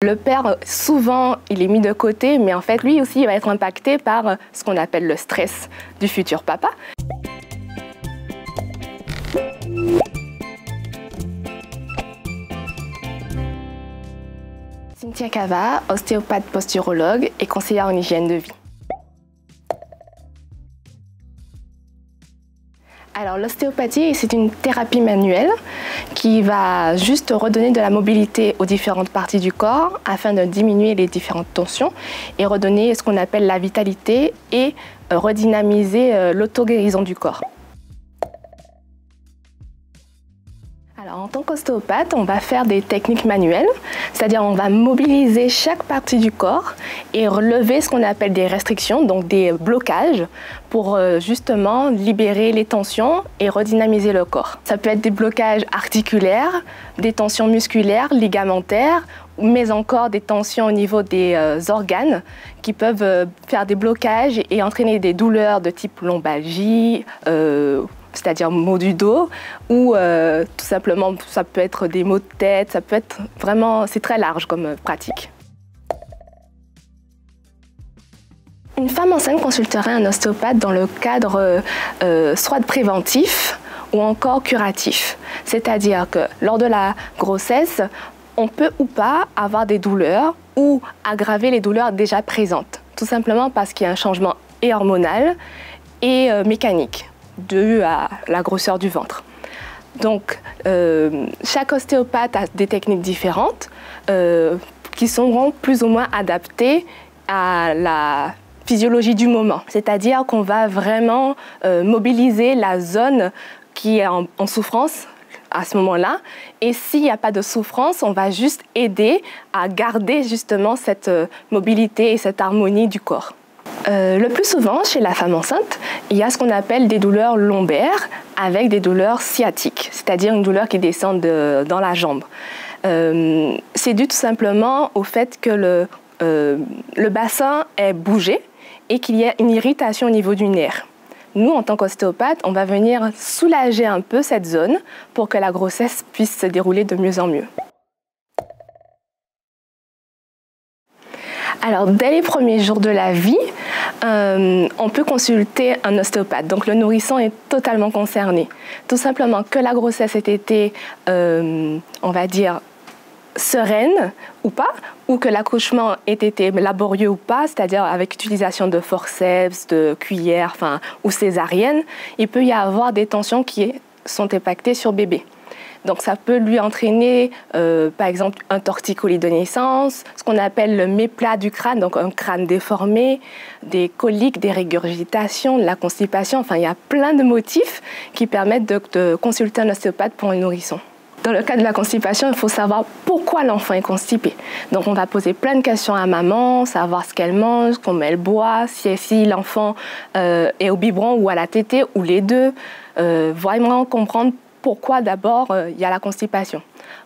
Le père, souvent, il est mis de côté, mais en fait, lui aussi, il va être impacté par ce qu'on appelle le stress du futur papa. Cynthia Cava, ostéopathe posturologue et conseillère en hygiène de vie. Alors l'ostéopathie, c'est une thérapie manuelle qui va juste redonner de la mobilité aux différentes parties du corps afin de diminuer les différentes tensions et redonner ce qu'on appelle la vitalité et redynamiser l'auto-guérison du corps. Alors, en tant qu'ostéopathe, on va faire des techniques manuelles, c'est-à-dire on va mobiliser chaque partie du corps et relever ce qu'on appelle des restrictions, donc des blocages, pour justement libérer les tensions et redynamiser le corps. Ça peut être des blocages articulaires, des tensions musculaires, ligamentaires, mais encore des tensions au niveau des organes qui peuvent faire des blocages et entraîner des douleurs de type lombalgie, c'est-à-dire maux du dos, ou tout simplement ça peut être des maux de tête, ça peut être vraiment, c'est très large comme pratique. Une femme enceinte consulterait un ostéopathe dans le cadre soit de préventif ou encore curatif. C'est-à-dire que lors de la grossesse, on peut ou pas avoir des douleurs ou aggraver les douleurs déjà présentes. Tout simplement parce qu'il y a un changement et hormonal et mécanique dû à la grosseur du ventre. Donc, chaque ostéopathe a des techniques différentes qui seront plus ou moins adaptées à la physiologie du moment. C'est-à-dire qu'on va vraiment mobiliser la zone qui est en souffrance à ce moment-là. Et s'il n'y a pas de souffrance, on va juste aider à garder justement cette mobilité et cette harmonie du corps. Le plus souvent, chez la femme enceinte, il y a ce qu'on appelle des douleurs lombaires avec des douleurs sciatiques, c'est-à-dire une douleur qui descend dans la jambe. C'est dû tout simplement au fait que le bassin est bougé et qu'il y a une irritation au niveau du nerf. Nous, en tant qu'ostéopathe, on va venir soulager un peu cette zone pour que la grossesse puisse se dérouler de mieux en mieux. Alors, dès les premiers jours de la vie, on peut consulter un ostéopathe. Donc, le nourrisson est totalement concerné. Tout simplement que la grossesse ait été, on va dire, sereine ou pas, ou que l'accouchement ait été laborieux ou pas, c'est-à-dire avec utilisation de forceps, de cuillères, ou césarienne, il peut y avoir des tensions qui sont impactées sur bébé. Donc ça peut lui entraîner, par exemple, un torticolis de naissance, ce qu'on appelle le méplat du crâne, donc un crâne déformé, des coliques, des régurgitations, de la constipation. Enfin, il y a plein de motifs qui permettent de consulter un ostéopathe pour un nourrisson. Dans le cas de la constipation, il faut savoir pourquoi l'enfant est constipé. Donc on va poser plein de questions à maman, savoir ce qu'elle mange, comment elle boit, si l'enfant est au biberon ou à la tétée, ou les deux. Vraiment comprendre pourquoi d'abord il y a la constipation.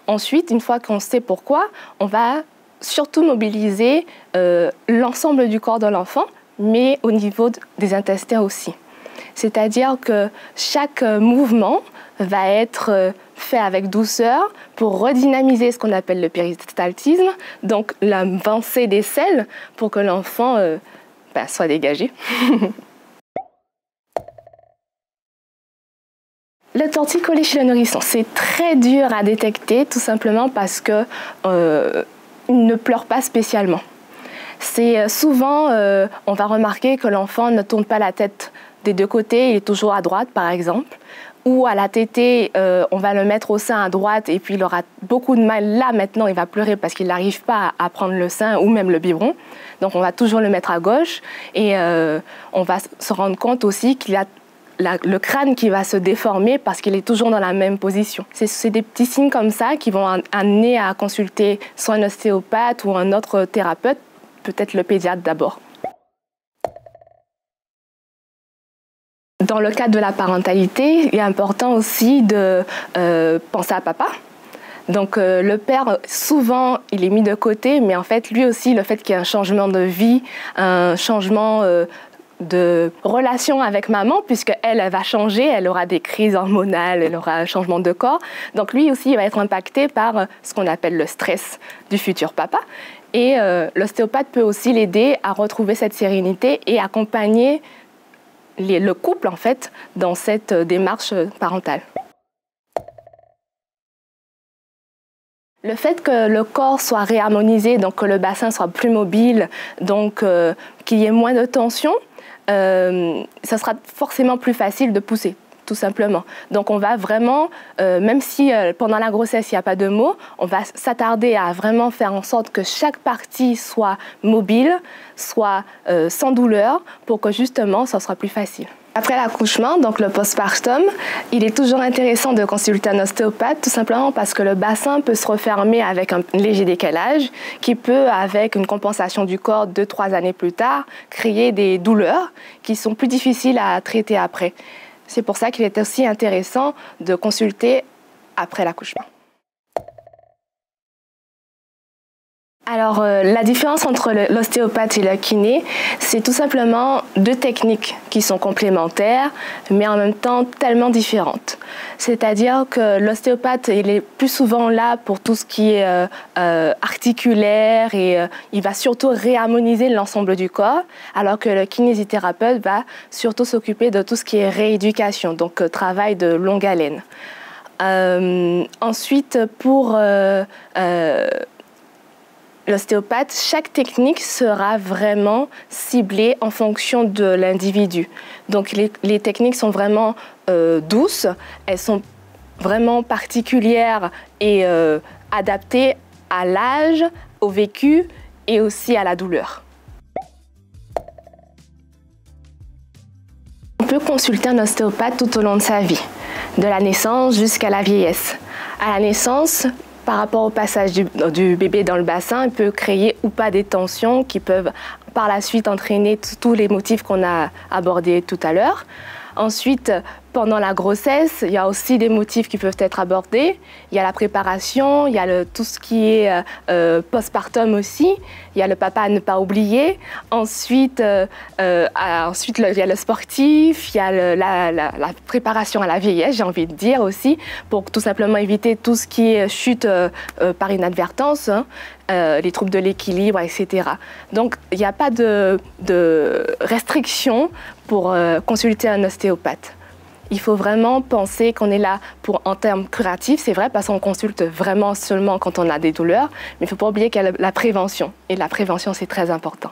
Ensuite, une fois qu'on sait pourquoi, on va surtout mobiliser l'ensemble du corps de l'enfant, mais au niveau des intestins aussi. C'est-à-dire que chaque mouvement va être fait avec douceur pour redynamiser ce qu'on appelle le péristaltisme, donc l'avancée des selles pour que l'enfant soit dégagé. Le torticolis chez le nourrisson, c'est très dur à détecter, tout simplement parce qu'il ne pleure pas spécialement. C'est souvent, on va remarquer que l'enfant ne tourne pas la tête des deux côtés, il est toujours à droite par exemple, ou à la tétée, on va le mettre au sein à droite et puis il aura beaucoup de mal. Là maintenant, il va pleurer parce qu'il n'arrive pas à prendre le sein ou même le biberon. Donc on va toujours le mettre à gauche et on va se rendre compte aussi qu'il a le crâne qui va se déformer parce qu'il est toujours dans la même position. C'est des petits signes comme ça qui vont amener à consulter soit un ostéopathe ou un autre thérapeute, peut-être le pédiatre d'abord. Dans le cadre de la parentalité, il est important aussi de penser à papa. Donc le père, souvent, il est mis de côté, mais en fait, lui aussi, le fait qu'il y ait un changement de vie, un changement de relation avec maman, puisqu'elle va changer, elle aura des crises hormonales, elle aura un changement de corps. Donc lui aussi, il va être impacté par ce qu'on appelle le stress du futur papa. Et l'ostéopathe peut aussi l'aider à retrouver cette sérénité et accompagner le couple, en fait, dans cette démarche parentale. Le fait que le corps soit réharmonisé, donc que le bassin soit plus mobile, donc qu'il y ait moins de tension, ça sera forcément plus facile de pousser, tout simplement. Donc on va vraiment, même si pendant la grossesse il n'y a pas de mots, on va s'attarder à vraiment faire en sorte que chaque partie soit mobile, soit sans douleur, pour que justement ça sera plus facile. Après l'accouchement, donc le postpartum, il est toujours intéressant de consulter un ostéopathe, tout simplement parce que le bassin peut se refermer avec un léger décalage qui peut, avec une compensation du corps 2-3 années plus tard, créer des douleurs qui sont plus difficiles à traiter après. C'est pour ça qu'il est aussi intéressant de consulter après l'accouchement. Alors, la différence entre l'ostéopathe et le kiné, c'est tout simplement deux techniques qui sont complémentaires, mais en même temps tellement différentes. C'est-à-dire que l'ostéopathe, il est plus souvent là pour tout ce qui est articulaire et il va surtout réharmoniser l'ensemble du corps, alors que le kinésithérapeute va surtout s'occuper de tout ce qui est rééducation, donc travail de longue haleine. Ensuite, pour l'ostéopathe, chaque technique sera vraiment ciblée en fonction de l'individu. Donc les techniques sont vraiment douces, elles sont vraiment particulières et adaptées à l'âge, au vécu et aussi à la douleur. On peut consulter un ostéopathe tout au long de sa vie, de la naissance jusqu'à la vieillesse. À la naissance, par rapport au passage du bébé dans le bassin, il peut créer ou pas des tensions qui peuvent par la suite entraîner tous les motifs qu'on a abordés tout à l'heure. Ensuite, pendant la grossesse, il y a aussi des motifs qui peuvent être abordés. Il y a la préparation, il y a tout ce qui est postpartum aussi. Il y a le papa à ne pas oublier. Ensuite, il y a le sportif, il y a la préparation à la vieillesse, j'ai envie de dire aussi, pour tout simplement éviter tout ce qui est chute par inadvertance, hein, les troubles de l'équilibre, etc. Donc, il n'y a pas de restriction pour consulter un ostéopathe. Il faut vraiment penser qu'on est là en termes curatifs, c'est vrai, parce qu'on consulte vraiment seulement quand on a des douleurs, mais il ne faut pas oublier qu'il y a la prévention. Et la prévention, c'est très important.